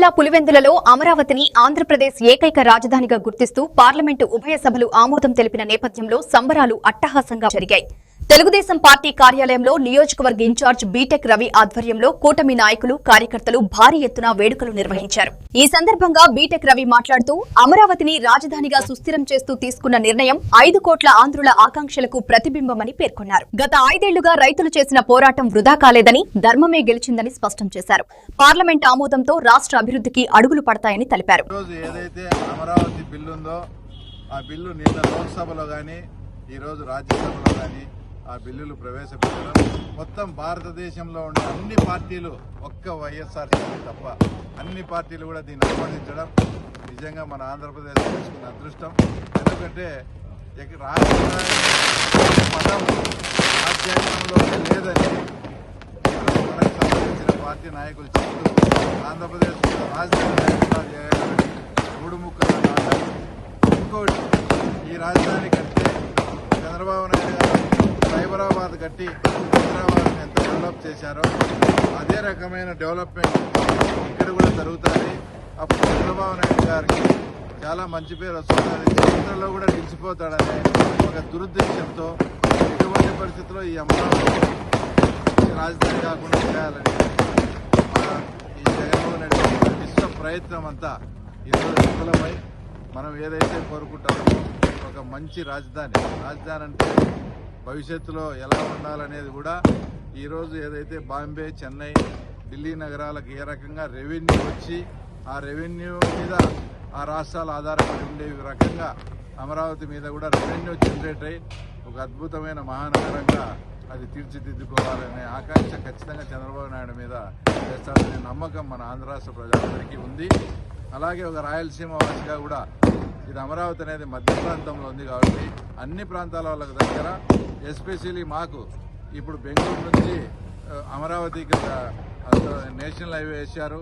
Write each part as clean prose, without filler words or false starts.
జిల్లా పులివెందులలో అమరావతిని ఆంధ్రప్రదేశ్ ఏకైక రాజధానిగా గుర్తిస్తూ పార్లమెంటు ఉభయ సభలు ఆమోదం తెలిపిన నేపథ్యంలో సంబరాలు అట్టహాసంగా జరిగాయి. తెలుగుదేశం పార్టీ కార్యాలయంలో నియోజకవర్గ ఇన్ఛార్జ్ బీటెక్ రవి ఆధ్వర్యంలో కూటమి నాయకులు, కార్యకర్తలు భారీ ఎత్తున వేడుకలు నిర్వహించారు. ఈ సందర్భంగా బీటెక్ రవి మాట్లాడుతూ అమరావతిని రాజధానిగా సుస్థిరం చేస్తూ తీసుకున్న నిర్ణయం 5 కోట్ల ఆంధ్రుల ఆకాంక్షలకు ప్రతిబింబమని పేర్కొన్నారు. గత 5 ఏళ్లుగా రైతులు చేసిన పోరాటం వృధా కాలేదని, ధర్మమే గెలిచిందని స్పష్టం చేశారు. పార్లమెంట్ ఆమోదంతో రాష్ట్ర అభివృద్ధికి అడుగులు పడతాయని తెలిపారు. అమరావతి బిల్లు ఉందో ఆ బిల్లు నిన్న లోక్సభలో గానీ ఈ రోజు రాజ్యసభలో గానీ ఆ బిల్లులు ప్రవేశపెట్టడం, మొత్తం భారతదేశంలో ఉండే అన్ని పార్టీలు ఒక్క వైఎస్ఆర్సీపీ తప్ప అన్ని పార్టీలు కూడా దీన్ని ఆమోదించడం నిజంగా మన ఆంధ్రప్రదేశ్ తీసుకున్న అదృష్టం. ఎందుకంటే పదం రాజ్యాంగంలో లేదని మనకు సంబంధించిన పార్టీ నాయకులు చెప్తూ ఆంధ్రప్రదేశ్ రాజధాని చేయాలని 3 ముక్కలు నాటం. ఇంకోటి, ఈ రాజధాని కంటే చంద్రబాబు నాయుడు గారు సైబరాబాద్ కట్టి హైదరాబాద్ని ఎంత డెవలప్ చేశారో అదే రకమైన డెవలప్మెంట్ ఇక్కడ కూడా జరుగుతుంది. అప్పుడు చంద్రబాబు నాయుడు గారికి చాలా మంచి పేరు వస్తుంది, చరిత్రలో కూడా నిలిచిపోతాడనే ఒక దురుద్దేశంతో ఎటువంటి పరిస్థితుల్లో ఈ అమరావతి రాజధాని కాకుండా చేయాలని ఈ జగన్మోహన్ రెడ్డి విశ్వ ప్రయత్నం అంతా ఈరోజు విఫలమై మనం ఏదైతే కోరుకుంటామో ఒక మంచి రాజధాని అంటే భవిష్యత్తులో ఎలా ఉండాలనేది కూడా ఈరోజు ఏదైతే బాంబే, చెన్నై, ఢిల్లీ నగరాలకు ఏ రకంగా రెవెన్యూ వచ్చి ఆ రెవెన్యూ మీద ఆ రాష్ట్రాలు ఆధారపడి ఉండే రకంగా అమరావతి మీద కూడా రెవెన్యూ జనరేట్ అయ్యి ఒక అద్భుతమైన మహానగరంగా అది తీర్చిదిద్దుకోవాలనే ఆకాంక్ష ఖచ్చితంగా చంద్రబాబు నాయుడు మీద చేస్తారనే నమ్మకం మన ఆంధ్ర రాష్ట్ర ప్రజలందరికీ ఉంది. అలాగే ఒక రాయలసీమ వాసిగా కూడా ఇది అమరావతి అనేది మధ్య ప్రాంతంలో ఉంది కాబట్టి అన్ని ప్రాంతాల వాళ్ళకి దగ్గర, ఎస్పెషల్లీ మాకు ఇప్పుడు బెంగళూరు నుంచి అమరావతికి నేషనల్ హైవే వేశారు,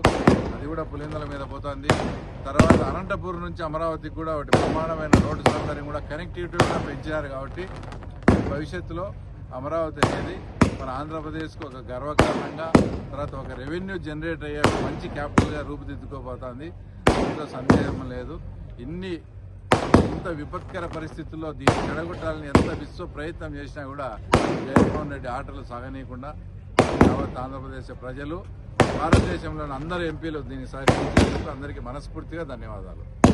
అది కూడా పులివెందుల మీద పోతుంది. తర్వాత అనంతపూర్ నుంచి అమరావతికి కూడా ఒకటి ప్రమాణమైన రోడ్డు సౌకర్యం కూడా కనెక్టివిటీ కూడా పెంచారు కాబట్టి భవిష్యత్తులో అమరావతి అనేది మన ఆంధ్రప్రదేశ్కు ఒక గర్వకారణంగా, తర్వాత ఒక రెవెన్యూ జనరేట్ అయ్యే మంచి క్యాపిటల్గా రూపుదిద్దుకోబోతోంది. ఇందులో సందేహం లేదు. ఇంత విపత్కర పరిస్థితుల్లో దీన్ని చెడగొట్టాలని ఎంత విశ్వ ప్రయత్నం చేసినా కూడా జగన్మోహన్ రెడ్డి ఆటలు సాగనీయకుండా యావత్ ఆంధ్రప్రదేశ్ ప్రజలు, భారతదేశంలోని అందరు ఎంపీలు దీన్ని సహకరించేందుకు అందరికీ మనస్ఫూర్తిగా ధన్యవాదాలు.